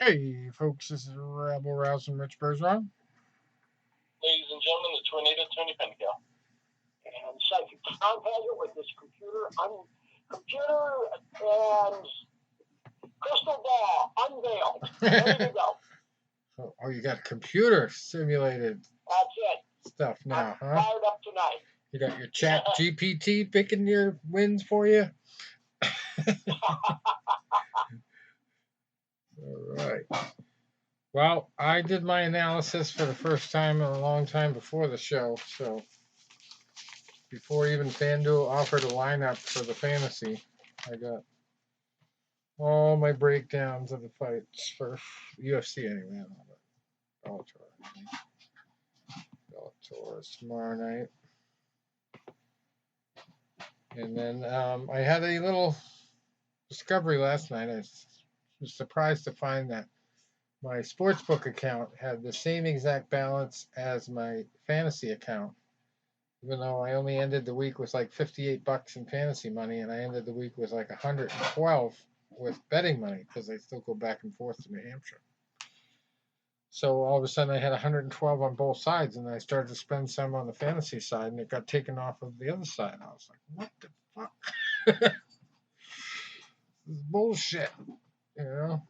Hey, folks, this is Rebel Rouse and Rich Bergeron. Ladies and gentlemen, the tornado Tony Penfield. And Psychic Sandhagen with this computer and crystal ball unveiled. Ready to go. Oh, you got computer simulated That's it. stuff now, I'm huh? fired up tonight. You got your chat GPT picking your wins for you? All right. Well, I did my analysis for the first time in a long time before the show, so before even FanDuel offered a lineup for the fantasy, I got all my breakdowns of the fights for UFC anyway. Bellator is tomorrow night. And then I had a little discovery last night. I was surprised to find that my sportsbook account had the same exact balance as my fantasy account, even though I only ended the week with like $58 in fantasy money, and I ended the week with like 112 with betting money because I still go back and forth to New Hampshire. So all of a sudden I had 112 on both sides, and I started to spend some on the fantasy side, and it got taken off of the other side. I was like, what the fuck? This is bullshit, you know?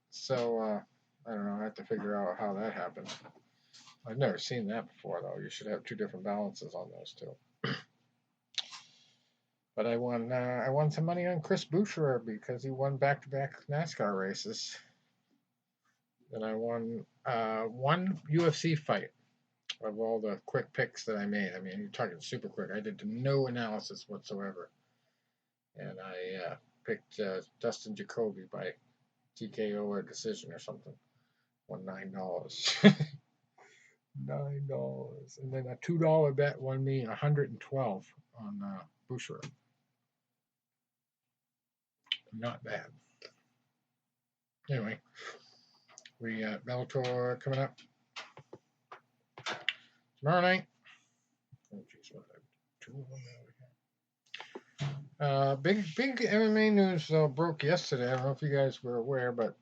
So I don't know. I have to figure out how that happened. I've never seen that before, though. You should have two different balances on those two. But I won some money on Chris Boucher because he won back-to-back NASCAR races. And I won one UFC fight of all the quick picks that I made. I mean, you're talking super quick. I did no analysis whatsoever. And I picked Dustin Jacoby by TKO or decision or something. Won $9. $9. And then a $2 bet won me 112 on Boucher. Not bad. Anyway, we Bellator coming up tomorrow night. Oh, geez, what did I do? 2 of them there. Big MMA news broke yesterday. I don't know if you guys were aware, but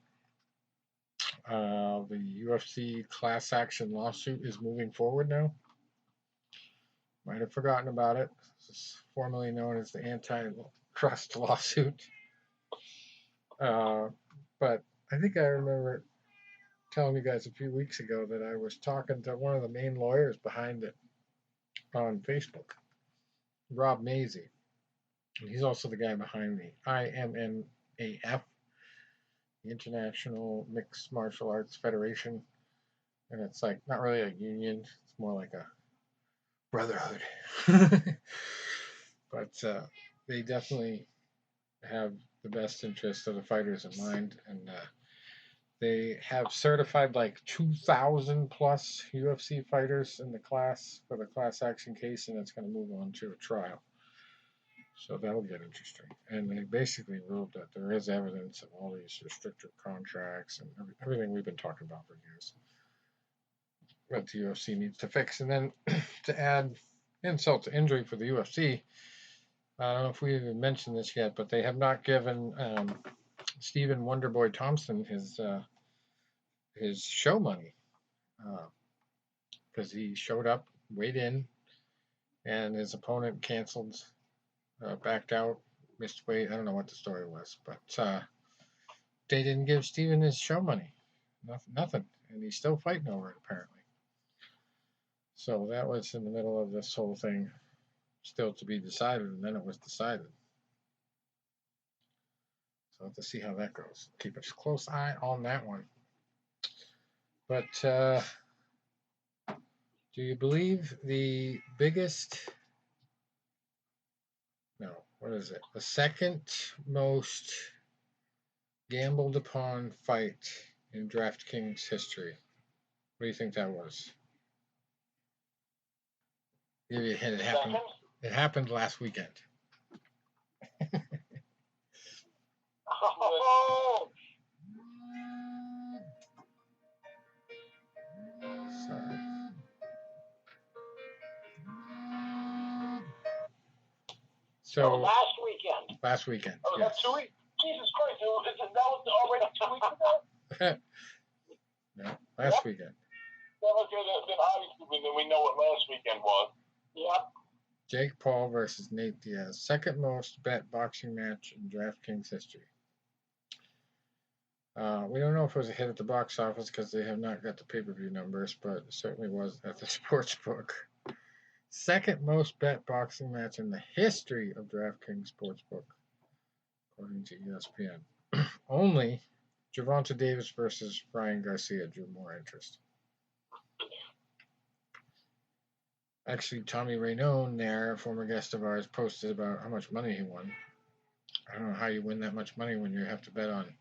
the UFC class action lawsuit is moving forward now. Might have forgotten about it. This is formerly known as the antitrust lawsuit. But I think I remember telling you guys a few weeks ago that I was talking to one of the main lawyers behind it on Facebook, Rob Mazie. And he's also the guy behind the IMMAF, the International Mixed Martial Arts Federation. And it's like not really a union, it's more like a brotherhood. But they definitely have the best interest of the fighters in mind, and they have certified like 2,000 plus UFC fighters in the class for the class action case, and it's going to move on to a trial. So that'll get interesting. And they basically ruled that there is evidence of all these restrictive contracts and everything we've been talking about for years that the UFC needs to fix. And then to add insult to injury for the UFC, I don't know if we even mentioned this yet, but they have not given Stephen Wonderboy Thompson his show money because he showed up, weighed in, and his opponent canceled, backed out, missed weight. I don't know what the story was, but they didn't give Stephen his show money. Nothing. And he's still fighting over it, apparently. So that was in the middle of this whole thing, still to be decided, and then it was decided. So we'll have to see how that goes. Keep a close eye on that one. But do you believe the biggest, no, what is it? The second most gambled upon fight in DraftKings history? What do you think that was? Give you a hint. It happened last weekend. Oh, Sorry. So last weekend. Last weekend. Oh, yes. that's 2 weeks. Jesus Christ! That was already 2 weeks ago. No, last weekend. Then obviously we know what last weekend was. Yep. Jake Paul versus Nate Diaz, second most bet boxing match in DraftKings history. We don't know if it was a hit at the box office because they have not got the pay-per-view numbers, but it certainly was at the sports book. Second most bet boxing match in the history of DraftKings Sportsbook, according to ESPN. Only Gervonta Davis versus Ryan Garcia drew more interest. Actually, Tommy Rainone there, a former guest of ours, posted about how much money he won. I don't know how you win that much money when you have to bet on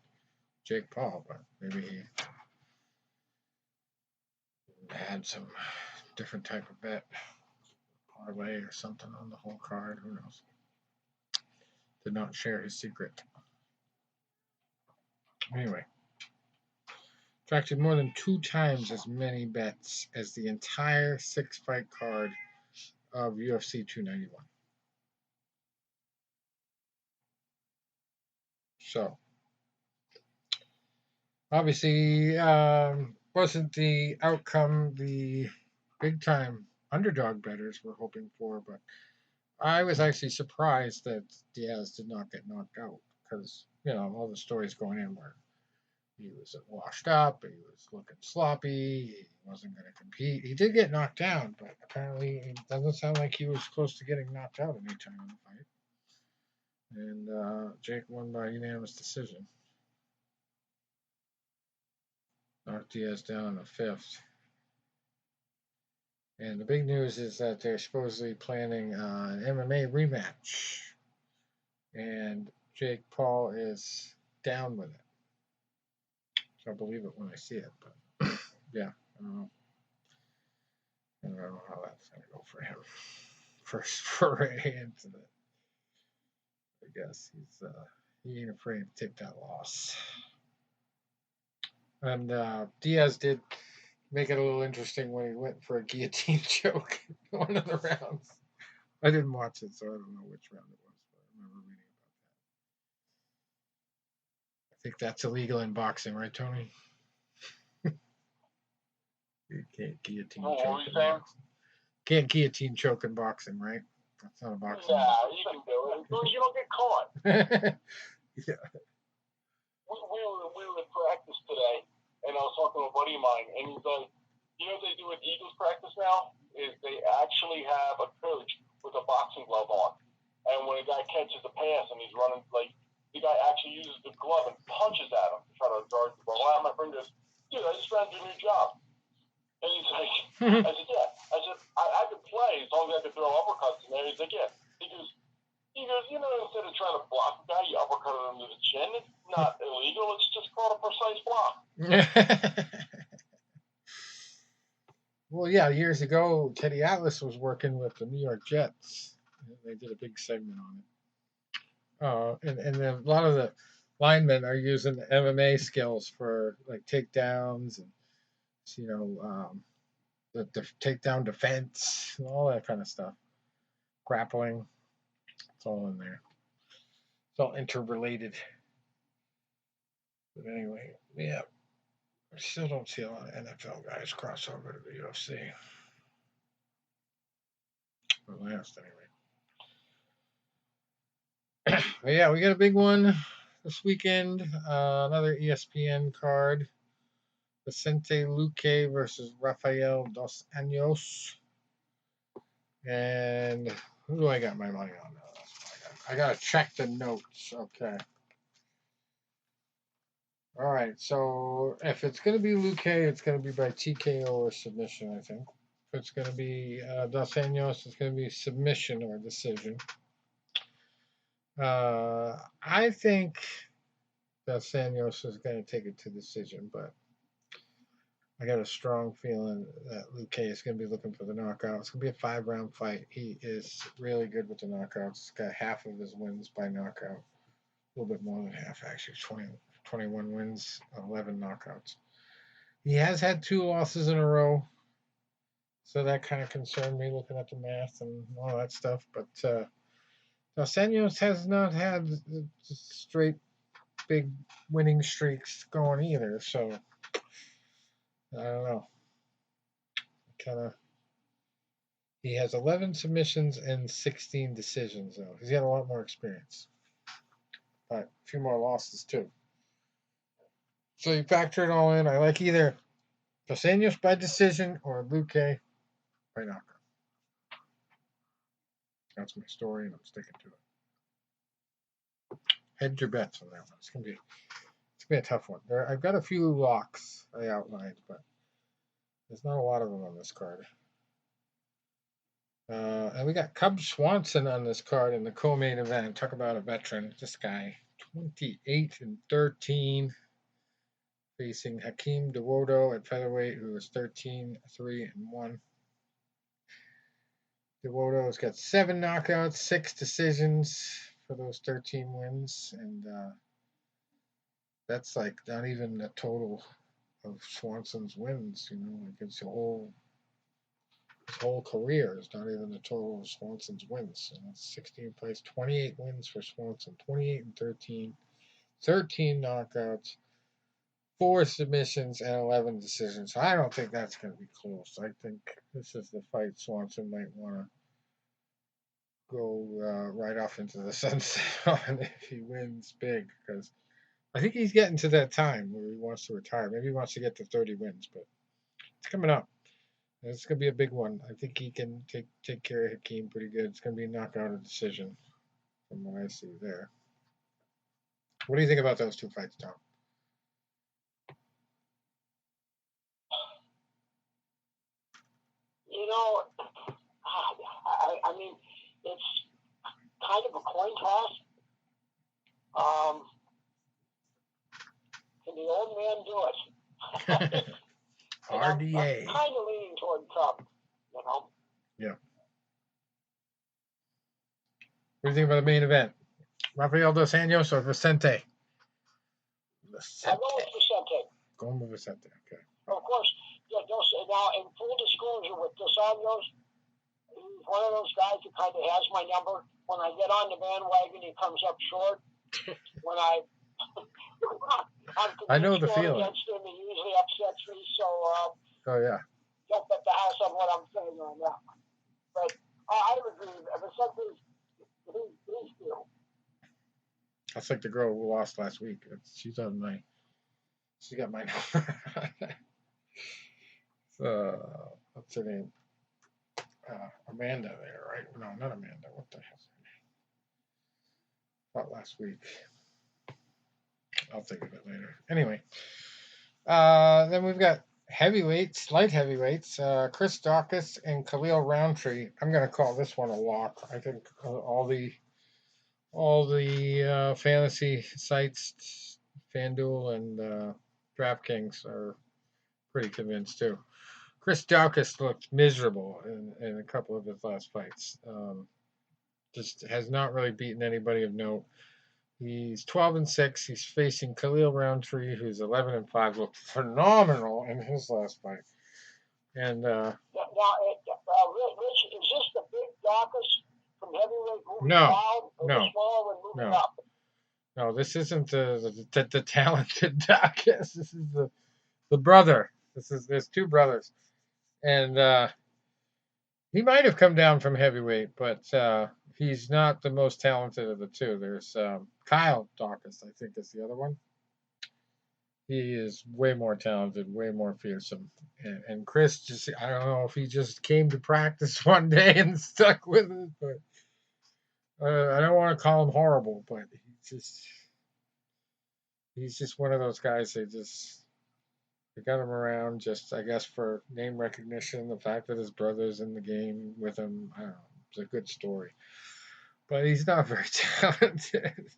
Jake Paul, but maybe he had some different type of bet, parlay or something on the whole card. Who knows? Did not share his secret. Anyway, attracted more than 2 times as many bets as the entire 6-fight card of UFC 291. So, obviously, wasn't the outcome the big time underdog bettors were hoping for, but I was actually surprised that Diaz did not get knocked out because, all the stories going in were he was washed up, he was looking sloppy, he wasn't going to compete. He did get knocked down, but apparently it doesn't sound like he was close to getting knocked out anytime in the fight. And Jake won by unanimous decision. Knocked Diaz down in the 5th. And the big news is that they're supposedly planning an MMA rematch. And Jake Paul is down with it. So I'll believe it when I see it. But yeah, I don't know. I don't know how that's going to go for him. First foray into it. I guess he ain't afraid to take that loss. And Diaz did make it a little interesting when he went for a guillotine choke in one of the rounds. I didn't watch it, so I don't know which round it was, but I remember reading about that. I think that's illegal in boxing, right, Tony? You can't guillotine choke in boxing. Can't guillotine choke in boxing, right? That's not a boxing. Nah, you can do it. As long as you don't get caught. Yeah. We were in practice today, and I was talking to a buddy of mine, and he's like, what they do at Eagles practice now is they actually have a coach with a boxing glove on. And when a guy catches a pass and he's running, the guy actually uses the glove and punches at him to try to guard the ball. My friend goes, dude, I just found your new job. And he's like, I said, yeah. I said, I could play as long as I could throw uppercuts in there. He's like, yeah. He goes, instead of trying to block the guy, you uppercut him to the chin. It's not illegal. It's just called a precise block. Well, yeah, years ago, Teddy Atlas was working with the New York Jets. They did a big segment on it. And a lot of the linemen are using the MMA skills for takedowns and the takedown defense and all that kind of stuff. Grappling, it's all in there. It's all interrelated. But anyway, yeah. I still don't see a lot of NFL guys cross over to the UFC. Or last, anyway. But yeah, we got a big one this weekend. Another ESPN card. Vicente Luque versus Rafael Dos Anjos. And who do I got my money on? I got to check the notes. Okay. All right. So if it's going to be Luque, it's going to be by TKO or submission, I think. If it's going to be Dos Anjos, it's going to be submission or decision. I think Dos Anjos is going to take it to decision, but I got a strong feeling that Luque is going to be looking for the knockout. It's going to be a 5-round fight. He is really good with the knockouts. He's got half of his wins by knockout. A little bit more than half, actually. 21 wins, 11 knockouts. He has had 2 losses in a row. So that kind of concerned me looking at the math and all that stuff. But Dos Anjos has not had straight big winning streaks going either. So I don't know. He has 11 submissions and 16 decisions though. He's got a lot more experience, but a few more losses too. So you factor it all in. I like either Helenius by decision or Luque by knockout. That's my story, and I'm sticking to it. Hedge your bets on that one. It's gonna be a tough one. I've got a few locks I outlined, but there's not a lot of them on this card. And we got Cub Swanson on this card in the co-main event. Talk about a veteran. This guy, 28-13, facing Hakeem Dawodo at featherweight, who is 13-3-1. Dawodo's got 7 knockouts, 6 decisions for those 13 wins, and that's like not even a total of Swanson's wins. Like his whole career is not even the total of Swanson's wins. And that's 16th place, 28 wins for Swanson, 28-13, 13 knockouts, 4 submissions, and 11 decisions. So I don't think that's going to be close. I think this is the fight Swanson might want to go right off into the sunset on if he wins big, because I think he's getting to that time where he wants to retire. Maybe he wants to get to 30 wins, but it's coming up. It's going to be a big one. I think he can take care of Hakeem pretty good. It's going to be a knockout or decision from what I see there. What do you think about those two fights, Tom? I mean, it's kind of a coin toss. Can the old man do it? RDA. I'm kind of leaning toward Cub, Yeah. What do you think about the main event? Rafael Dos Anjos or Vicente? I'm going with Vicente. Going with Vicente, okay. Of course, now in full disclosure with Dos Anjos, he's one of those guys who kind of has my number. When I get on the bandwagon, he comes up short. When I know the feeling. Against him, he usually upsets me. So, oh yeah. Don't bet the house on what I'm saying on that one. But I agree. Vicente's he's still. That's like the girl who lost last week. She's got my number. What's her name? Amanda there, right? No, not Amanda. What the hell's her name? Thought last week. I'll think of it later. Anyway, then we've got light heavyweights, Chris Daukaus and Khalil Roundtree. I'm going to call this one a lock. I think all the fantasy sites, FanDuel and DraftKings, are pretty convinced too. Chris Daukaus looked miserable in a couple of his last fights. Just has not really beaten anybody of note. He's 12-6. He's facing Khalil Roundtree, who's 11-5. Looked phenomenal in his last fight. And now, Rich, is this the big Daukaus from heavyweight moving No, down, or no, the small one moving no. up? No, this isn't the talented Daukaus. This is the brother. There's two brothers, and he might have come down from heavyweight, but he's not the most talented of the two. There's Kyle Daukaus, I think, is the other one. He is way more talented, way more fearsome. And Chris, I don't know if he just came to practice one day and stuck with it, but I don't want to call him horrible, but he's just one of those guys. They got him around just, I guess, for name recognition, the fact that his brother's in the game with him. I don't know. It's a good story. But he's not very talented.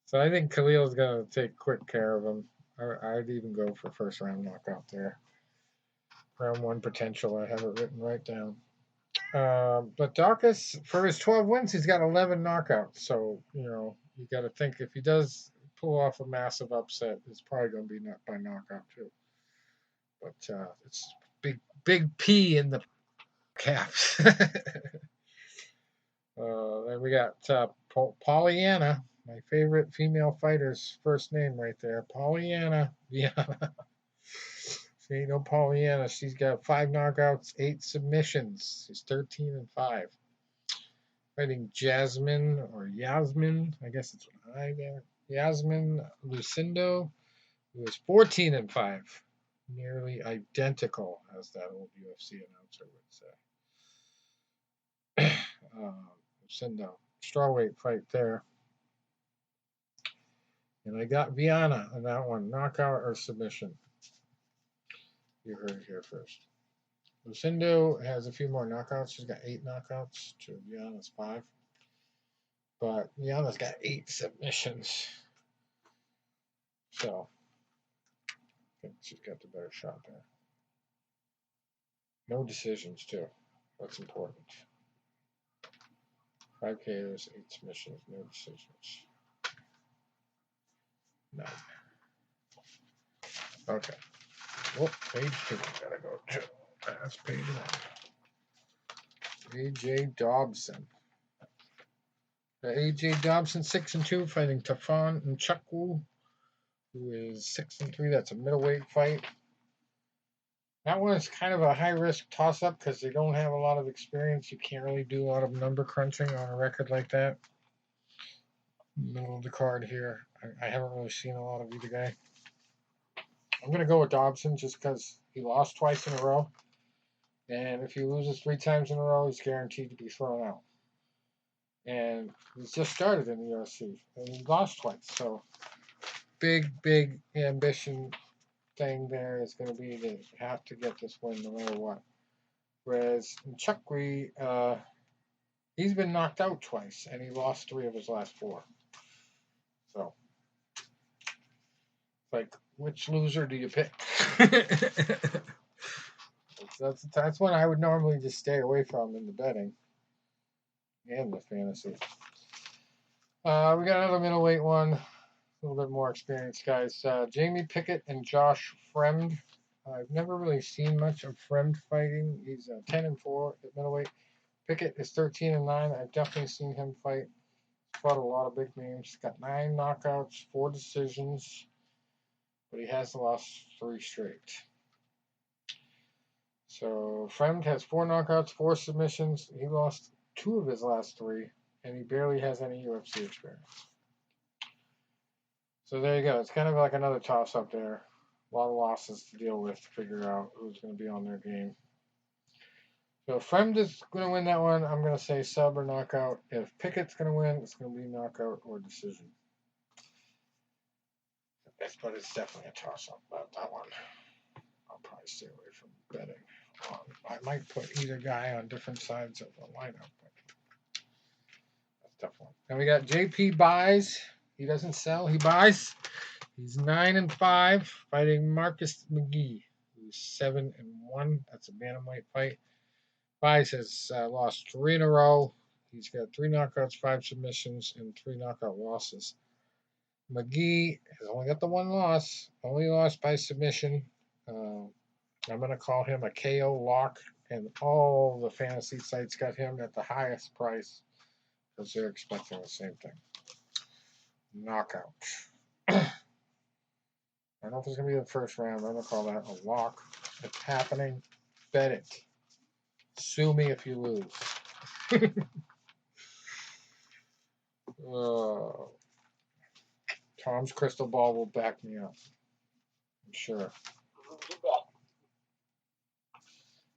So I think Khalil's going to take quick care of him. I'd even go for first round knockout there. Round 1 potential. I have it written right down. But Daukaus, for his 12 wins, he's got 11 knockouts. So, you got to think if he does pull off a massive upset, it's probably going to be by knockout too. But it's big P in the caps. Then we got Pollyanna. My favorite female fighter's first name right there, Pollyanna. Viana. She ain't no Pollyanna. She's got 5 knockouts, 8 submissions. She's 13-5. Fighting Jasmine or Yasmin, I guess it's an I there. Yasmin Lucindo, who is 14-5. Nearly identical, as that old UFC announcer would say. Lucindo. Strawweight fight there. And I got Viana on that one. Knockout or submission. You heard it here first. Lucindo has a few more knockouts. She's got 8 knockouts to Viana's 5. But Viana's got 8 submissions. So, I think she's got the better shot there. No decisions, too. That's important. 5 KOs, 8 submissions, no decisions. 9. Okay. Whoop, page 2. Gotta go to. That's page 1. AJ Dobson. AJ Dobson, 6-2, fighting Tafon Nchukwu, who is 6-3. That's a middleweight fight. That one is kind of a high-risk toss-up because they don't have a lot of experience. You can't really do a lot of number crunching on a record like that. Middle of the card here. I haven't really seen a lot of either guy. I'm going to go with Dobson just because he lost twice in a row. And if he loses 3 times in a row, he's guaranteed to be thrown out. And he's just started in the UFC. And he lost twice. So, big ambition thing there is going to be to have to get this win no matter what. Whereas Nchukwu, he's been knocked out twice, and he lost 3 of his last 4. So, like, which loser do you pick? That's one I would normally just stay away from in the betting and the fantasy. We got another middleweight one, a little bit more experienced guys. Jamie Pickett and Josh Fremd. I've never really seen much of Fremd fighting. He's 10-4 at middleweight. Pickett is 13-9. I've definitely seen him fight. He's fought a lot of big names. He's got 9 knockouts, 4 decisions, but he has lost 3 straight. So Fremd has 4 knockouts, 4 submissions. He lost 2 of his last 3, and he barely has any UFC experience. So there you go. It's kind of like another toss-up there. A lot of losses to deal with to figure out who's going to be on their game. So if Fremd is going to win that one, I'm going to say sub or knockout. If Pickett's going to win, it's going to be knockout or decision. But it's definitely a toss-up about that one. I'll probably stay away from betting. I might put either guy on different sides of the lineup. But that's a tough one. Then we got JP Buys. He doesn't sell, he buys. He's 9-5, fighting Marcus McGee, who's 7-1. That's a bantamweight fight. Buys has lost 3 in a row. He's got 3 knockouts, 5 submissions, and 3 knockout losses. McGee has only got the 1 loss, only lost by submission. I'm going to call him a KO lock, and all the fantasy sites got him at the highest price because they're expecting the same thing. Knockout. I don't know if it's going to be the first round. I'm going to call that a lock. It's happening. Bet it. Sue me if you lose. Tom's crystal ball will back me up. I'm sure.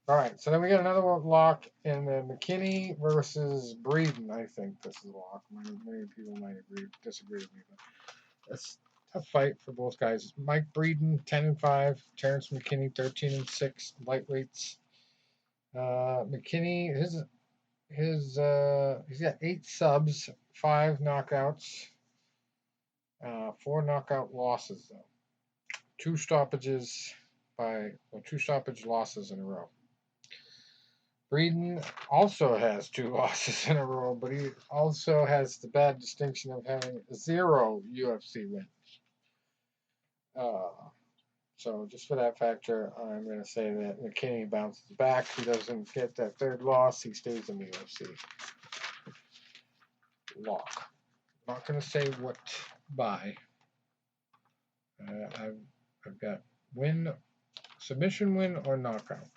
All right, so then we got another lock in the McKinney versus Breeden. I think this is a lock. Many people might disagree with me, but that's a tough fight for both guys. Mike Breeden, 10-5. Terrence McKinney, 13-6. Lightweights. McKinney, he's got 8 subs, 5 knockouts, 4 knockout losses though. 2 stoppage losses in a row. Breeden also has 2 losses in a row, but he also has the bad distinction of having 0 UFC wins. So just for that factor, I'm going to say that McKinney bounces back. He doesn't get that 3rd loss. He stays in the UFC. Lock. I'm not going to say what by. I've got submission win or knockout.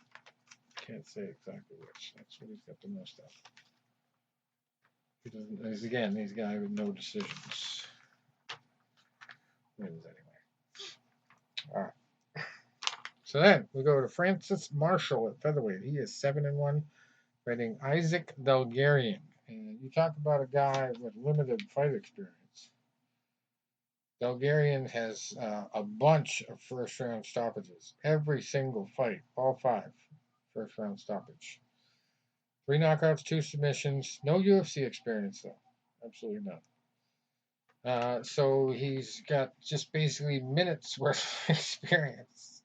Can't say exactly which. That's what he's got the most of. He doesn't. He's a guy with no decisions. Wins anyway. All right. So then we go to Francis Marshall at featherweight. He is 7-1, fighting Isaac Delgarian. And you talk about a guy with limited fight experience. Delgarian has a bunch of first-round stoppages. Every single fight, all 5, first-round stoppage. 3 knockouts, 2 submissions. No UFC experience, though. Absolutely none. So he's got just basically minutes worth of experience.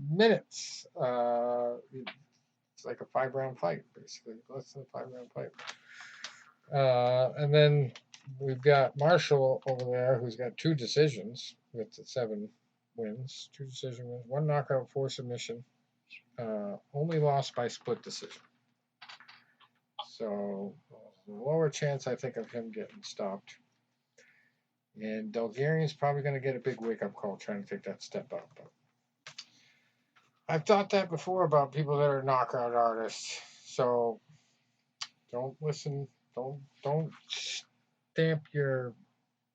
Minutes. It's like a 5-round fight, basically. Less than a 5-round fight. And then we've got Marshall over there, who's got 2 decisions with 7 wins. 2 decision wins, 1 knockout, 4 submission. Only lost by split decision. So a lower chance, I think, of him getting stopped. And Delgarian's probably going to get a big wake-up call trying to take that step up. But I've thought that before about people that are knockout artists. So don't listen. Don't stamp your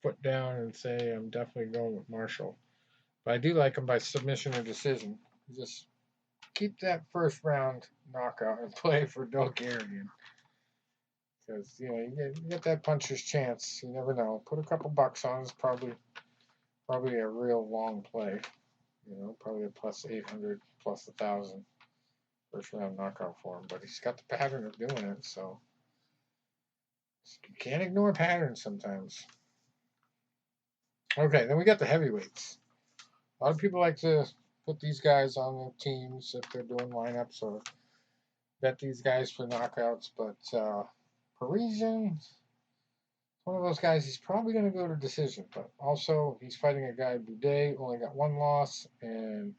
foot down and say I'm definitely going with Marshall. But I do like him by submission or decision. Just keep that first round knockout and play for Delgarian. Because you get that puncher's chance. You never know. Put a couple bucks on. It's probably a real long play. Probably a plus 800, plus 1,000 first round knockout for him. But he's got the pattern of doing it, so you can't ignore patterns sometimes. Okay, then we got the heavyweights. A lot of people like to put these guys on their teams if they're doing lineups or bet these guys for knockouts, but Parisian, one of those guys, he's probably going to go to decision, but also he's fighting a guy, Boudet, only got 1 loss and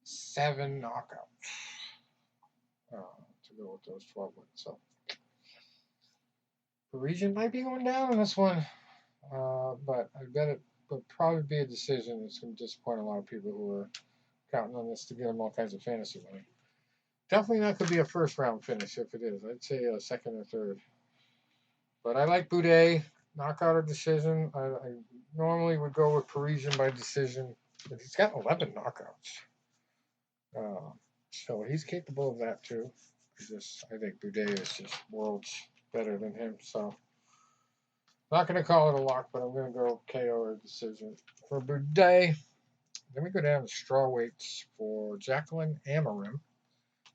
7 knockouts to go with those 12 wins. So Parisian might be going down in this one, but I bet it would probably be a decision. It's going to disappoint a lot of people who are counting on this to get them all kinds of fantasy money. Definitely not going to be a first round finish if it is. I'd say a second or third. But I like Boudet, knockout or decision. I normally would go with Parisian by decision, but he's got 11 knockouts. So he's capable of that too. I think Boudet is just worlds better than him. So not going to call it a lock, but I'm going to go KO or decision for Boudet. Then we go down to strawweights for Jacqueline Amarim,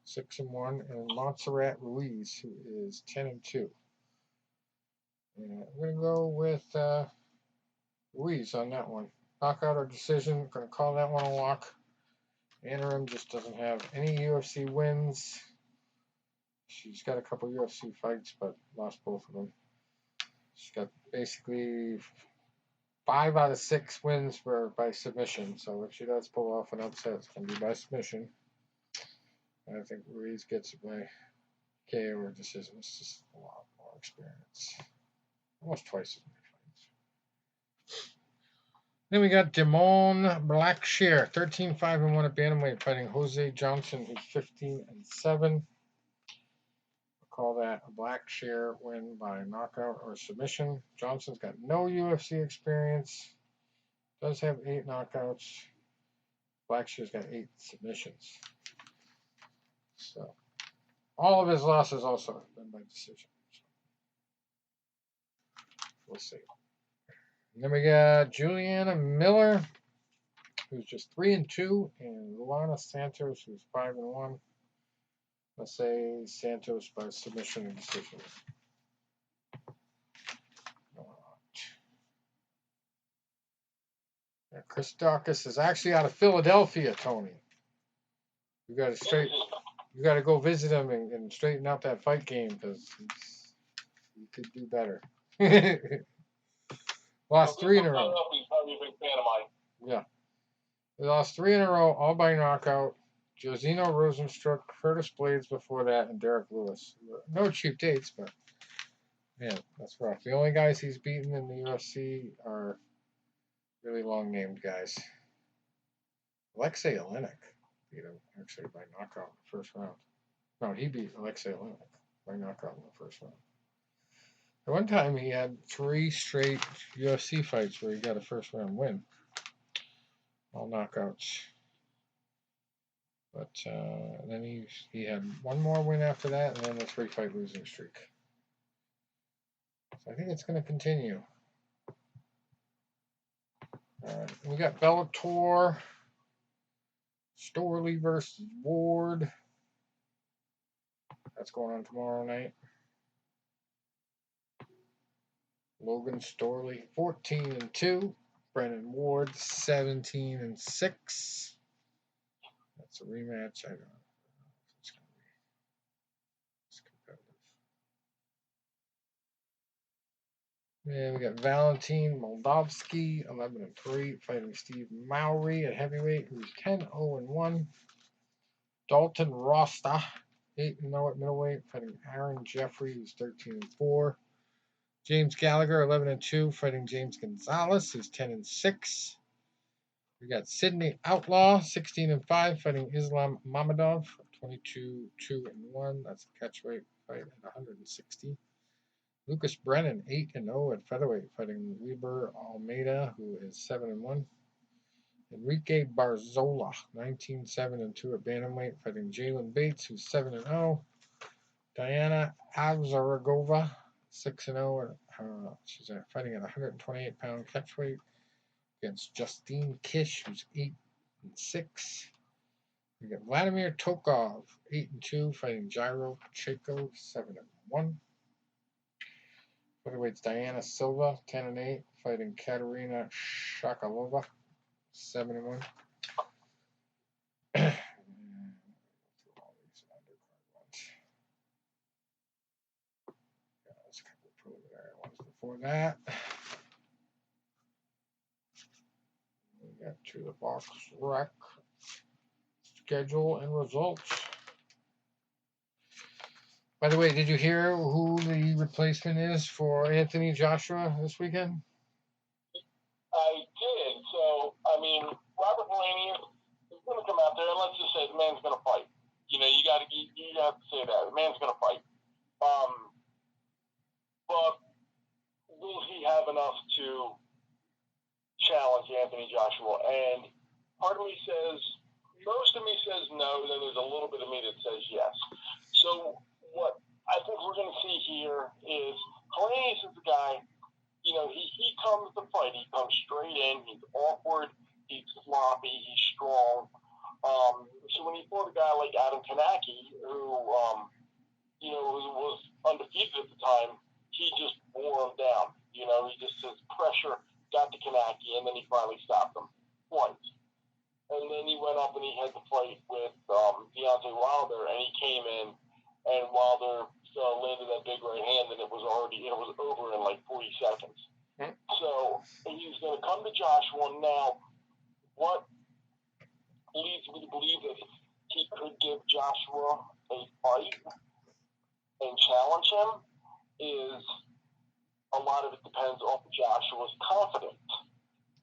6-1, and Montserrat Ruiz, who is 10-2. And I'm going to go with Ruiz on that one. Knockout or decision. I'm going to call that one a lock. Amarim just doesn't have any UFC wins. She's got a couple UFC fights, but lost both of them. She's got basically 5 out of 6 wins by submission. So if she does pull off an upset, it's going to be by submission. And I think Ruiz gets it by KO or decision. It's just a lot more experience. Almost twice as many fights. Then we got Damon Blackshear, 13-5-1 at bantamweight, fighting Jose Johnson, who's 15-7. Call that a Blackshear win by knockout or submission. Johnson's got no UFC experience. Does have 8 knockouts. Blackshear's got 8 submissions. So all of his losses also have been by decision. We'll see. And then we got Juliana Miller, who's just 3-2, and Luana Santos, who's 5-1. Let's say Santos by submission and decision. Chris Dawkins is actually out of Philadelphia, Tony. You got to go visit him and straighten out that fight game because he could do better. Lost 3 in a row. Yeah. He lost 3 in a row, all by knockout. Josino Rosenstruck, Curtis Blades before that, and Derek Lewis. No cheap dates, but Man, that's rough. The only guys he's beaten in the UFC are really long-named guys. Alexei Olenek beat him, actually, by knockout in the first round. No, he beat Alexei Olenek by knockout in the first round. At one time, he had 3 straight UFC fights where he got a first-round win. All knockouts. But then he had one more win after that, and then a 3-fight losing streak. So I think it's going to continue. We got Bellator, Storley versus Ward. That's going on tomorrow night. Logan Storley 14-2. Brennan Ward 17-6. That's a rematch. I don't know if it's going to be as competitive. Yeah, we got Valentin Moldavsky 11-3 fighting Steve Mowry at heavyweight, who's 10-0-1. Dalton Rosta 8-0 at middleweight fighting Aaron Jeffrey, who's 13-4. James Gallagher 11-2 fighting James Gonzalez, who's 10-6. We got Sydney Outlaw 16-5 fighting Islam Mamedov 22-2-1. That's a catchweight fight at 160. Lucas Brennan 8-0 at featherweight fighting Weber Almeida, who is 7-1. Enrique Barzola 19-7-2 at bantamweight fighting Jalen Bates, who's 7-0. Diana Avzaragova 6-0. She's fighting at 128-pound catchweight against Justine Kish, who's 8-6. We got Vladimir Tokov 8-2 fighting Jairo Pacheco 7-1. Featherweight's Diana Silva 10-8 fighting Katerina Shakalova 7-1. There's a couple of preliminary ones before that. We got to the box rec schedule and results. By the way, did you hear who the replacement is for Anthony Joshua this weekend? I did. So, I mean, Robert Helenius is going to come out there, and let's just say the man's going to fight. You know, you have to say that the man's going to fight. But will he have enough to challenge Anthony Joshua? And part of me says, most of me says no, and then there's a little bit of me that says yes. So what I think we're going to see here is Helenius is the guy, you know, he comes to fight. He comes straight in. He's awkward. He's sloppy. He's strong. So when he fought a guy like Adam Kanaki, who, you know, was undefeated at the time, he just wore him down. You know, his pressure got to Kanaki, and then he finally stopped him once. And then he went up and he had to fight with Deontay Wilder, and he came in, and Wilder landed that big right hand, and it was over in like 40 seconds. Mm-hmm. So he's going to come to Joshua now. What leads me to believe that he could give Joshua a fight and challenge him is a lot of it depends on Joshua's confidence.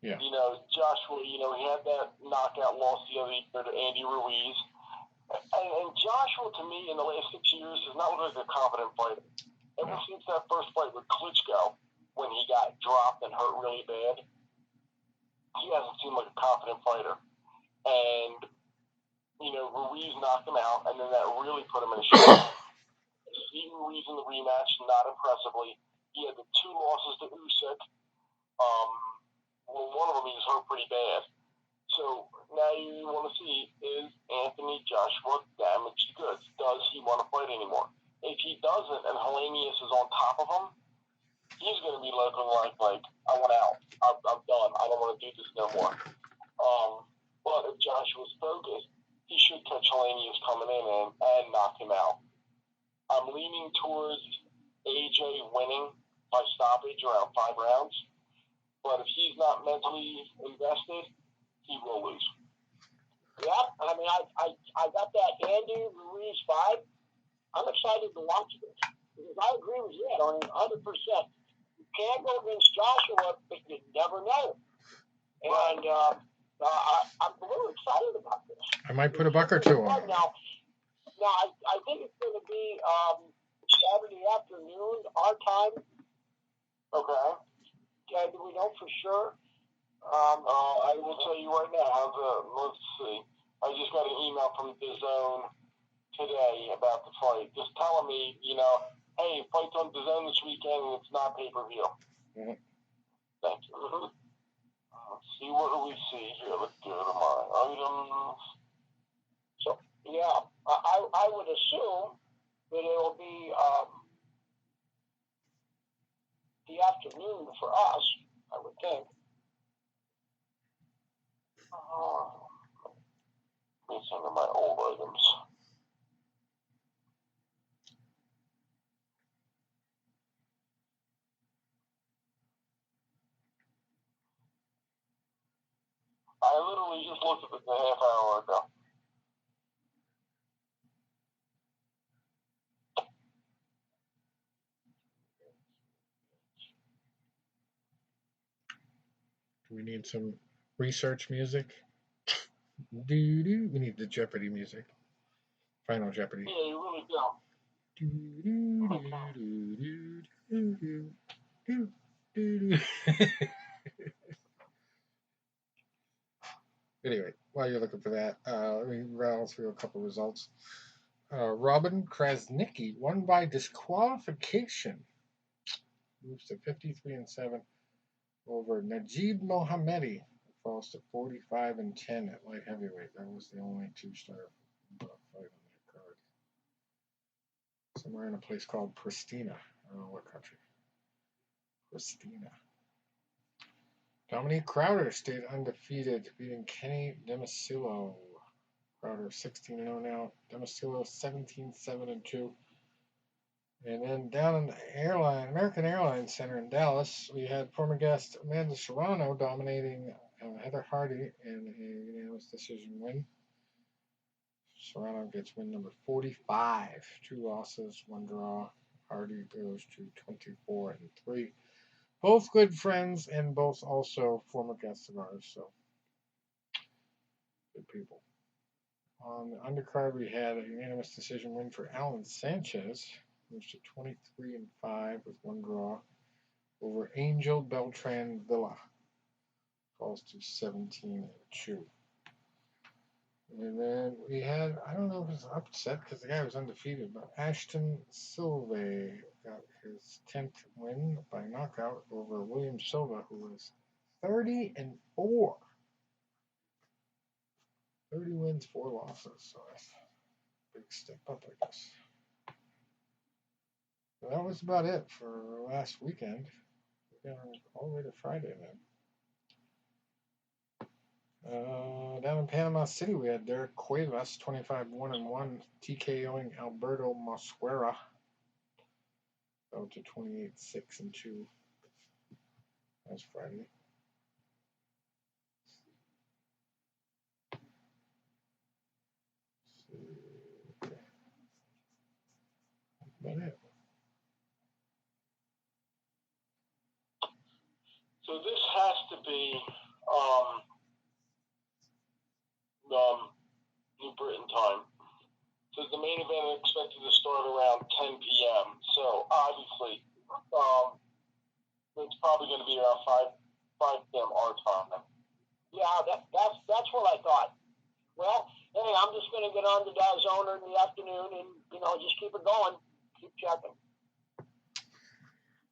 Yeah. You know, Joshua, you know, he had that knockout loss the other year to Andy Ruiz. And Joshua, to me, in the last 6 years, has not looked like a confident fighter. Ever since that first fight with Klitschko, when he got dropped and hurt really bad, he hasn't seemed like a confident fighter. And, you know, Ruiz knocked him out, and then that really put him in a shot. See Ruiz in the rematch, not impressively. He had the 2 losses to Usyk. Well, one of them he was hurt pretty bad. So now you want to see, is Anthony Joshua damaged goods? Does he want to fight anymore? If he doesn't, and Helenius is on top of him, he's going to be looking like I want out. I'm done. I don't want to do this no more. But if Joshua's focused, he should catch Helenius coming in and knock him out. I'm leaning towards AJ winning by stoppage around 5 rounds. But if he's not mentally invested, he will lose. Yeah, I mean, I got that Andy Ruiz 5. I'm excited to watch this. Because I agree with you, Tony, 100%. You can't go against Joshua, but you never know. And I'm a little excited about this. I might put a buck or two on it. Now I think it's going to be Saturday afternoon, our time. Okay. Do we know for sure? I will tell you right now. Let's see. I just got an email from DAZN today about the fight, just telling me, hey, fight's on DAZN this weekend and it's not pay-per-view. Mm-hmm. Thank you. Let's see, what do we see here? Let's go to my items. So, yeah, I would assume that it'll be the afternoon for us, I would think. Let me see some of my old items. I literally just looked at this a half hour ago. Do we need some research music? We need the Jeopardy music. Final Jeopardy. Yeah, you really do. Anyway, while you're looking for that, let me rattle through a couple results. Robin Krasnicki won by disqualification. Moves to 53-7 over Najib Mohammedi. Falls to 45-10 at light heavyweight. That was the only two-star fight on that card. Somewhere in a place called Pristina. I don't know what country. Pristina. Dominique Crowder stayed undefeated, beating Kenny Demasilo. Crowder 16-0 now. Demasilo 17-7-2. And then down in the American Airlines Center in Dallas, we had former guest Amanda Serrano dominating Heather Hardy in a unanimous decision win. Serrano gets win number 45. 2 losses, 1 draw. Hardy goes to 24-3. Both good friends and both also former guests of ours, so good people. On the undercard, we had a unanimous decision win for Alan Sanchez, moves to 23-5 with 1 draw over Angel Beltran Villa, falls to 17-2. And then we had, I don't know if it was an upset because the guy was undefeated, but Ashton Silva got his 10th win by knockout over William Silva, who was 30-4. 30 wins, 4 losses, so that's a big step up, I guess. So that was about it for last weekend. We got all the way to Friday then. Down in Panama City, we had Derek Cuevas, 25-1-1, TKOing Alberto Mosquera. Fell to 28-6-2. That was Friday. Okay. That's about it. So this has to be New Britain time. So the main event is expected to start around 10 p.m. So obviously, it's probably going to be around 5 p.m. our time. Yeah, that's what I thought. Well, hey, I'm just going to get on the DAZN in the afternoon and, just keep it going. Keep checking.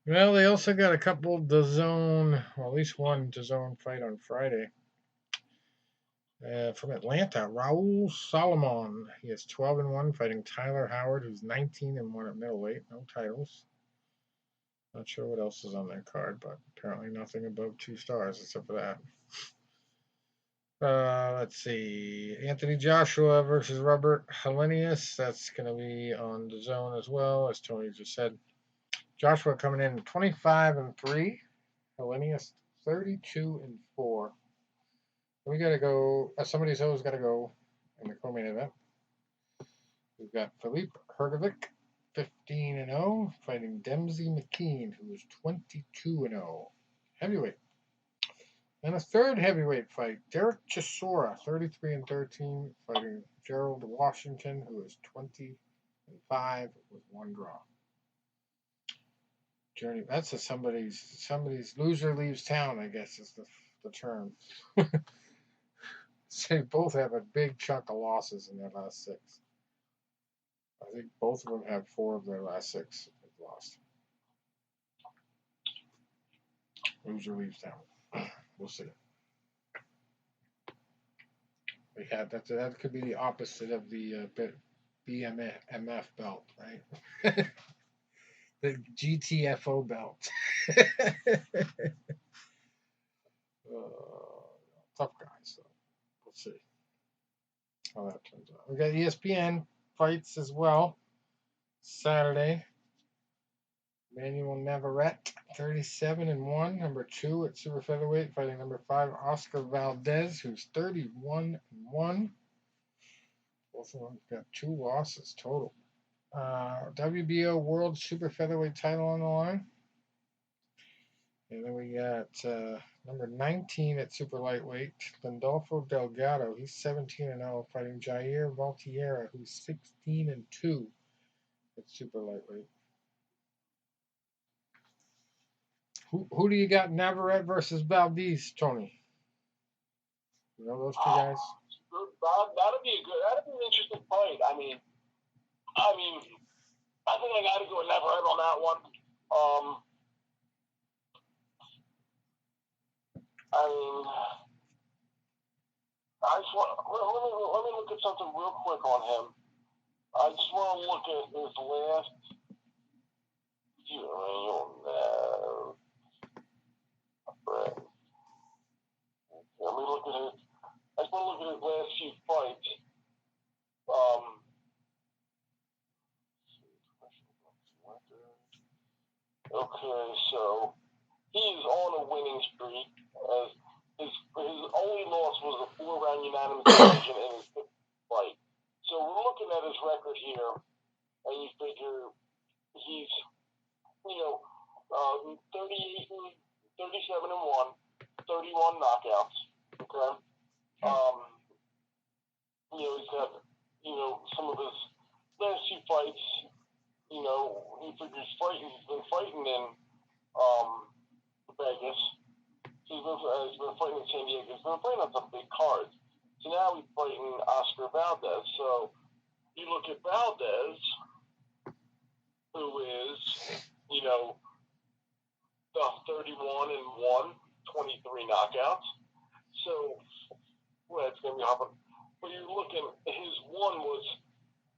Well, they also got a couple DAZN, well, at least one DAZN fight on Friday. From Atlanta, Raul Solomon. He is 12-1 fighting Tyler Howard, who's 19-1 at middleweight. No titles. Not sure what else is on that card, but apparently nothing above 2 stars except for that. Let's see. Anthony Joshua versus Robert Helenius. That's going to be on DAZN as well, as Tony just said. Joshua coming in 25-3. Helenius 32-4. We got to go. Somebody's always got to go in the co-main event. We've got Filip Hrgovic 15-0, fighting Dempsey McKean, who is 22-0. Heavyweight. And a third heavyweight fight, Derek Chisora, 33-13, fighting Gerald Washington, who is 20-5 with one draw. Journey. That's a somebody's loser leaves town, I guess is the term. They both have a big chunk of losses in their last 6. I think both of them have 4 of their last 6 they've lost. Loser leaves town. We'll see. We had that could be the opposite of the BMF belt, right? The GTFO belt. Tough guys, so we'll see how that turns out. We got ESPN fights as well. Saturday. Manuel Navarrete, 37-1, number 2 at super featherweight, fighting number 5 Oscar Valdez, who's 31-1. Both of them got 2 losses total. WBO World Super Featherweight title on the line. And then we got number 19 at super lightweight, Landolfo Delgado. He's 17-0, fighting Jair Valtierra, who's 16-2 at super lightweight. Who do you got, Navarrete versus Valdez, Tony? You know those 2 guys? That'd be an interesting fight. I think I got to go with Navarrete on that one. Let me look at something real quick on him. I just want to look at his last. Let me look at his. I just want to look at his last few fights. Okay, so he's on a winning streak. His only loss was a 4-round unanimous decision in his 5th fight. So we're looking at his record here, and you figure he's, 37-1, 31 knockouts. Okay. He's got, some of his last few fights. He figures he's been fighting in Vegas. He's been fighting in San Diego. He's been fighting on some big cards. So now he's fighting Oscar Valdez. So you look at Valdez, who is, the 31-1, 23 knockouts. So, it's going to be hopping. But you're looking, his one was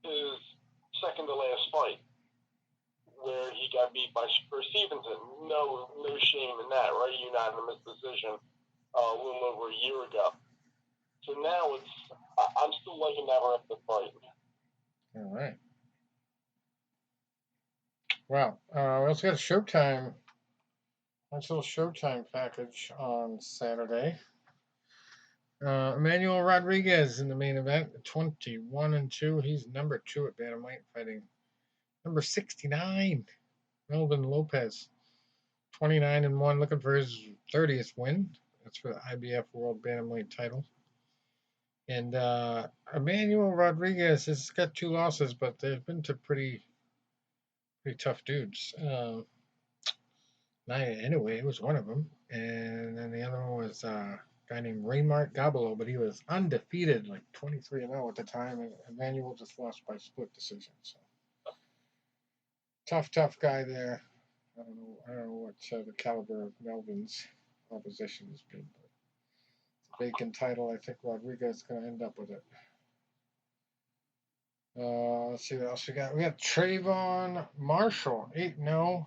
his second to last fight, where he got beat by Spur Stevenson. No shame in that, right? Unanimous decision a little over a year ago. So now I'm still liking Navarrete to fight. All right. Wow. We also got a Showtime. Nice little Showtime package on Saturday. Emmanuel Rodriguez in the main event, 21-2. He's number 2 at bantamweight, fighting number 69, Melvin Lopez, 29-1, looking for his 30th win. That's for the IBF World Bantamweight title. And Emmanuel Rodriguez has got 2 losses, but they've been to pretty tough dudes. Anyway, it was one of them. And then the other one was a guy named Raymart Gabalo, but he was undefeated, like 23-0 at the time. And Emmanuel just lost by split decision. So tough guy there. I don't know what the caliber of Melvin's opposition has been, but it's a vacant title. I think Rodriguez is going to end up with it. Let's see what else we got. We got Trayvon Marshall, 8-0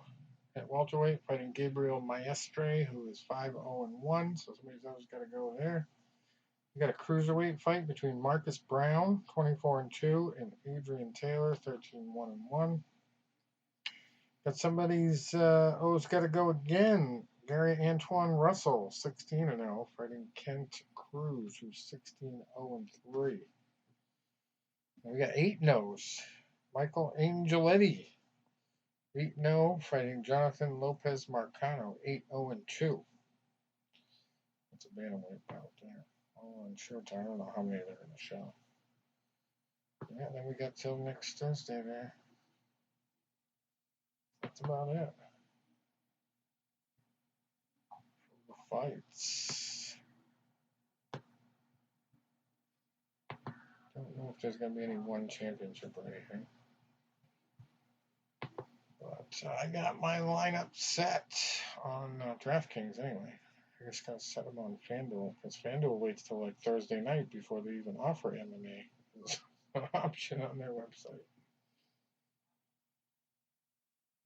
at welterweight, fighting Gabriel Maestre, who is 5-0-1. So somebody's always got to go there. We got a cruiserweight fight between Marcus Brown, 24-2, and Adrian Taylor, 13-1-1. But somebody's always got to go again. Gary Antoine Russell, 16-0, fighting Kent Cruz, who's 16-0-3. We got 8-0s. Michael Angeletti, 8-0, fighting Jonathan Lopez Marcano, 8-0-2. That's a bantamweight bout there. All on Showtime. I don't know how many they're going to show. Yeah, then we got till next Thursday there. That's about it. For the fights. Don't know if there's going to be any one championship or anything. But I got my lineup set on DraftKings anyway. I just got to set them on FanDuel because FanDuel waits till like Thursday night before they even offer MMA. It's an option on their website.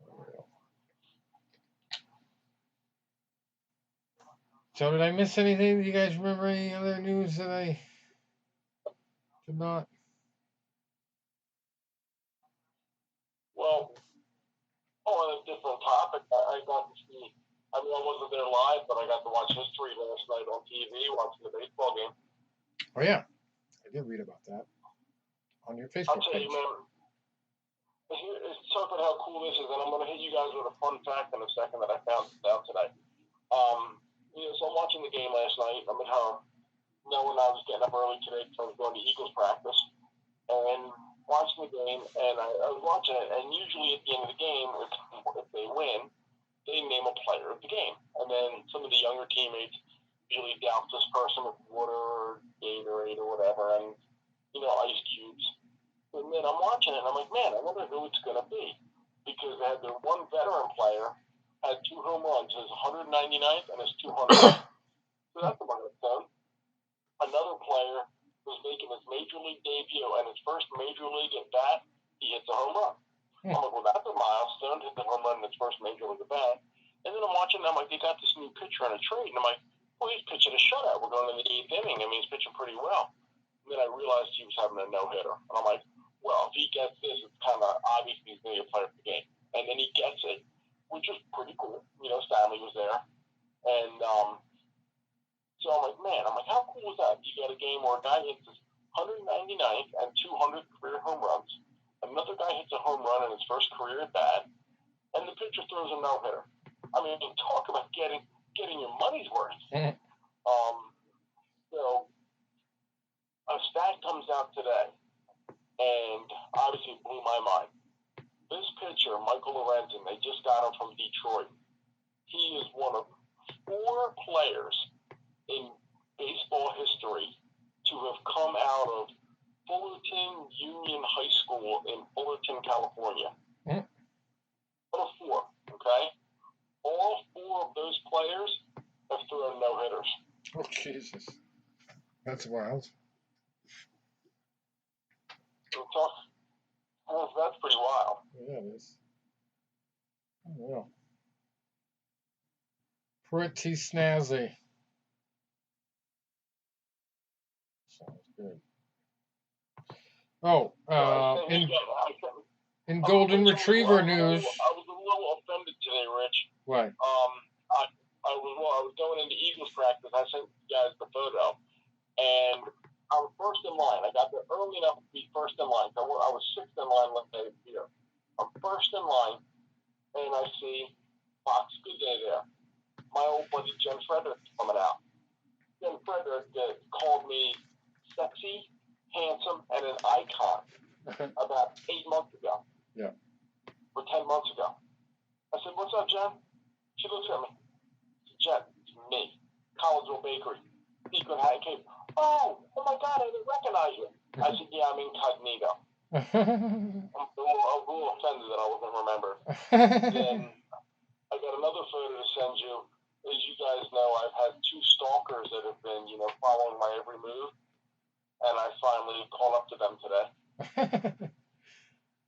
Unreal. So did I miss anything? Do you guys remember any other news that I did not? Well, on a different topic, I got to see. I mean, I wasn't there live, but I got to watch history last night on TV, watching the baseball game. Oh yeah, I did read about that on your Facebook I'll tell page. you, man. It's talking how cool this is, and I'm going to hit you guys with a fun fact in a second that I found out today. So I'm watching the game last night. I'm at home. Knowing I was getting up early today because I was going to Eagles practice and watching the game. And I was watching it, and usually at the end of the game, if they win, they name a player of the game. And then some of the younger teammates usually douse this person with water or Gatorade or whatever, and ice cubes. And then I'm watching it, and I'm like, man, I wonder who it's going to be. Because they had their one veteran player had 2 home runs, his 199th and his 200th. So that's a milestone. Another player was making his major league debut, and his first major league at bat, he hits a home run. I'm like, well, that's a milestone, hit the home run in his first major league at bat. And then I'm watching, I'm like, they got this new pitcher on a trade, and I'm like, well, he's pitching a shutout. We're going in the 8th inning. I mean, he's pitching pretty well. And then I realized he was having a no-hitter. And I'm like, well, if he gets this, it's kind of obvious he's going to be a player for the game. And then he gets it, which is pretty cool. Stanley was there. And so I'm like, man, how cool is that? You got a game where a guy hits his 199th and 200 career home runs. Another guy hits a home run in his first career at bat, and the pitcher throws a no-hitter. I mean, talk about getting your money's worth. So a stat comes out today, and obviously it blew my mind. This pitcher, Michael Lorenzen, they just got him from Detroit. He is one of 4 players in baseball history to have come out of Fullerton Union High School in Fullerton, California. One of 4, okay? All 4 of those players have thrown no-hitters. Oh, Jesus. That's wild. That's pretty wild. Yeah, it is. Oh, well. Pretty snazzy. Sounds good. Oh, in Golden Retriever news. I was a little offended today, Rich. Why? I was going into Eagles practice. I sent you guys the photo, and I was first in line. I got there early enough to be first in line. So I was 6th in line here. I'm first in line, and I see Fox Good Day there. My old buddy Jen Frederick coming out. Jen Frederick called me sexy, handsome, and an icon about 8 months ago. Yeah. Or 10 months ago. I said, what's up, Jen? She looks at me. Jen, it's me. Collinsville Bakery. Secret High Cape. Oh my God, I didn't recognize you. I said, yeah, I'm incognito. I'm a little offended that I wasn't remembered. Then I got another photo to send you. As you guys know, I've had 2 stalkers that have been, following my every move. And I finally caught up to them today.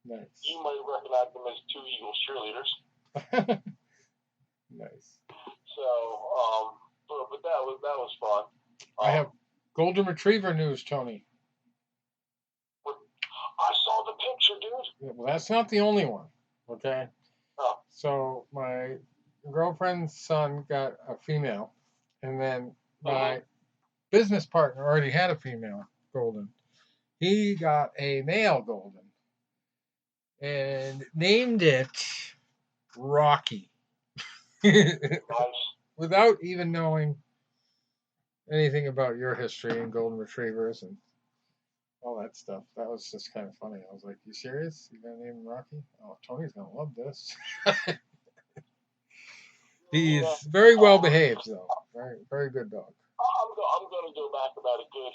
Nice. You might recognize them as 2 Eagles cheerleaders. Nice. So, but that was fun. I have Golden Retriever news, Tony. I saw the picture, dude. Yeah, well, that's not the only one, okay? Oh. So my girlfriend's son got a female, and then my business partner already had a female golden. He got a male golden and named it Rocky. Nice. Without even knowing anything about your history and golden retrievers and all that stuff. That was just kind of funny. I was like, "You serious? You gonna name him Rocky? Oh, Tony's gonna love this." He's Yeah. very well behaved, though. Very, very good dog. I'm going to go back about a good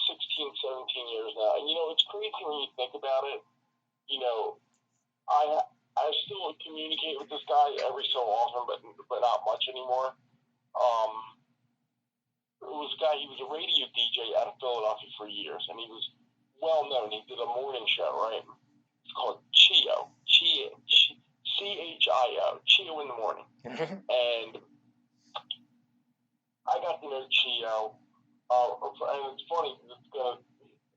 16, 17 years now. And, you know, it's crazy when you think about it. You know, I still communicate with this guy every so often, but not much anymore. It was a guy, he was a radio DJ out of Philadelphia for years, and he was well known. He did a morning show, right? It's called Chio. CHIO. Chio in the morning. And I got to know Chio. And it's funny, it's going to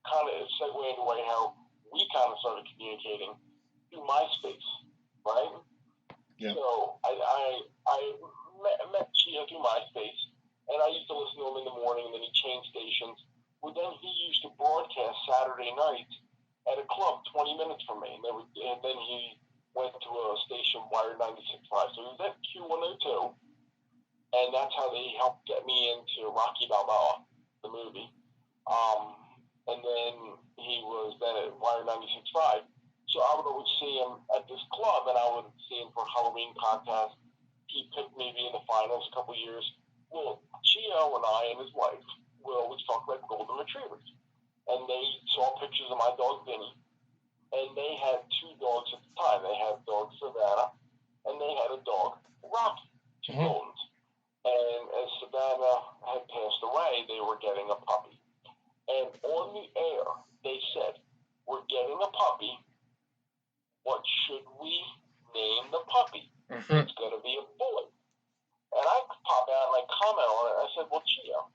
kind of segue into how we kind of started communicating through MySpace, right? Yeah. So I met Chio through MySpace, and I used to listen to him in the morning, and then he changed stations. Well, then he used to broadcast Saturday nights at a club 20 minutes from me, and then he went to a station, Wired 96.5. So he was at Q102, and that's how they helped get me into Rocky Balboa, the movie. And then he was then at Wired 96.5. So I would always see him at this club, and I would see him for Halloween contest. He picked me to be in the finals a couple years. Well, Chio and I and his wife would always talk about golden retrievers. And they saw pictures of my dog, Vinny. And they had two dogs at the time. They had dog Savannah, and they had a dog, Rocky, two Goldens. And as Savannah had passed away, they were getting a puppy. And on the air, they said, "We're getting a puppy. What should we name the puppy? It's going to be a boy." And I pop out and I comment on it. I said, "Well, Chio."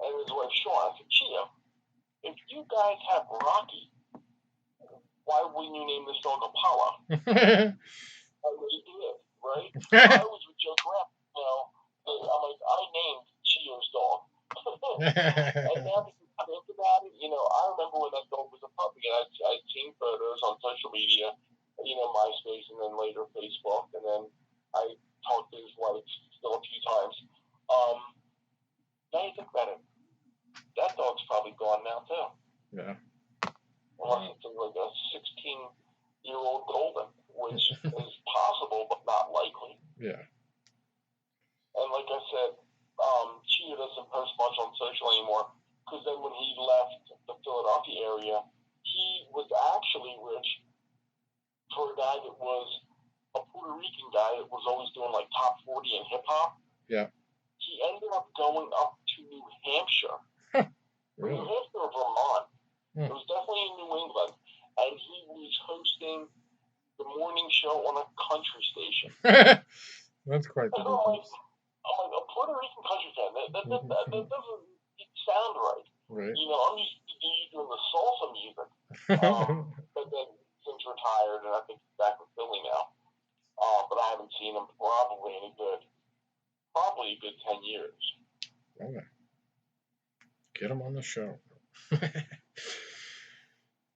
And his wife, Sean, I said, "Chio, if you guys have Rocky, why wouldn't you name this dog Apollo?" And they did, right? I always would joke around, you know. I'm like, I named Chio's dog. And now that you think about it, you know, I remember when that dog was a puppy, and I'd seen photos on social media, you know, MySpace, and then later Facebook, and then I talked to his wife still a few times. Now you think about it, that dog's probably gone now too. Yeah. Unless it's like a 16-year-old golden, which is possible but not likely. Yeah. And like I said, Chio doesn't post much on social anymore, because then when he left the Philadelphia area, he was actually rich for a guy that was a Puerto Rican guy that was always doing like top 40 in hip hop. Yeah. He ended up going up to New Hampshire. Really? New Hampshire or Vermont. Hmm. It was definitely in New England. And he was hosting the morning show on a country station. That's quite the I'm difference. like, a Puerto Rican country fan. That doesn't sound right. Right. You know, I'm used to you doing the salsa music. But then since retired, and I think he's back with Philly now. But I haven't seen him probably a good 10 years. Okay. Get him on the show.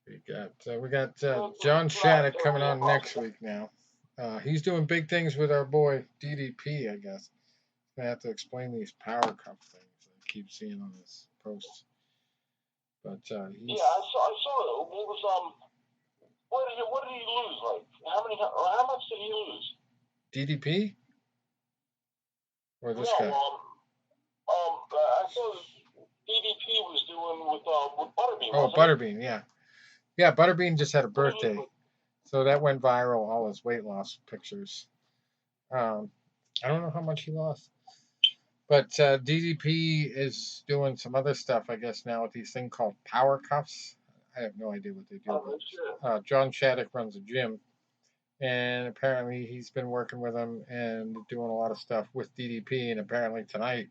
we got John Shattuck coming on next week now. He's doing big things with our boy DDP, I guess. Gonna have to explain these power cup things I keep seeing on his posts. But he's... Yeah, I saw it. What did he lose? Like how much did he lose? DDP? Or this guy? I saw DDP was doing with Butterbean. Oh, Butterbean, yeah. Yeah, Butterbean just had a birthday. So that went viral, all his weight loss pictures. I don't know how much he lost. But DDP is doing some other stuff, I guess, now with these things called power cuffs. I have no idea what they do. John Shattuck runs a gym. And apparently he's been working with him and doing a lot of stuff with DDP. And apparently tonight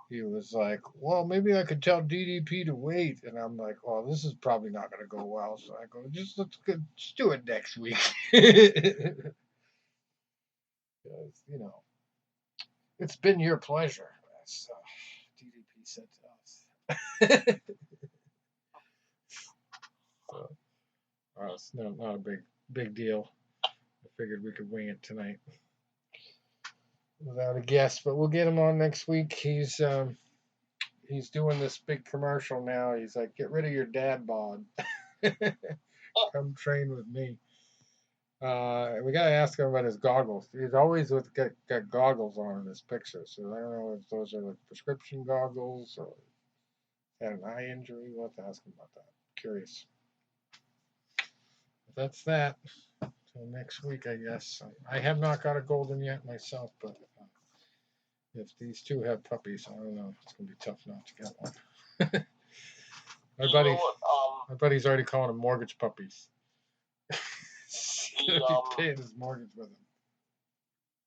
he was like, "Well, maybe I could tell DDP to wait." And I'm like, "Oh, this is probably not going to go well." So I go, let's do it next week. Because, you know, it's been your pleasure, as DDP said to us. So, it's not a big deal. I figured we could wing it tonight without a guest, but we'll get him on next week. He's doing this big commercial now. He's like, get rid of your dad bod. Come train with me. We gotta ask him about his goggles. He's always got goggles on in his picture, so I don't know if those are like prescription goggles or had an eye injury. We'll have to ask him about that. Curious. But that's that. Till next week, I guess. I have not got a golden yet myself, but if these two have puppies, I don't know. It's gonna be tough not to get one. My buddy's already calling them mortgage puppies. He's gonna be paying his mortgage with them.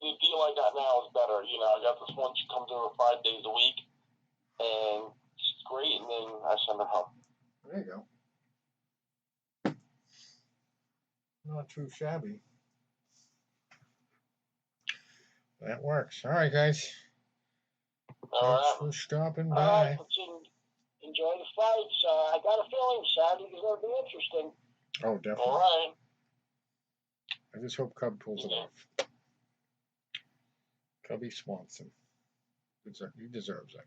The deal I got now is better. You know, I got this one. She comes over 5 days a week, and she's great. And then I send her home. There you go. Not too shabby. That works. All right, guys. Thanks for stopping by. All right, enjoy the fights. I got a feeling Saturday's going to be interesting. Oh, definitely. All right. I just hope Cub pulls it off. Cubby Swanson. He deserves it.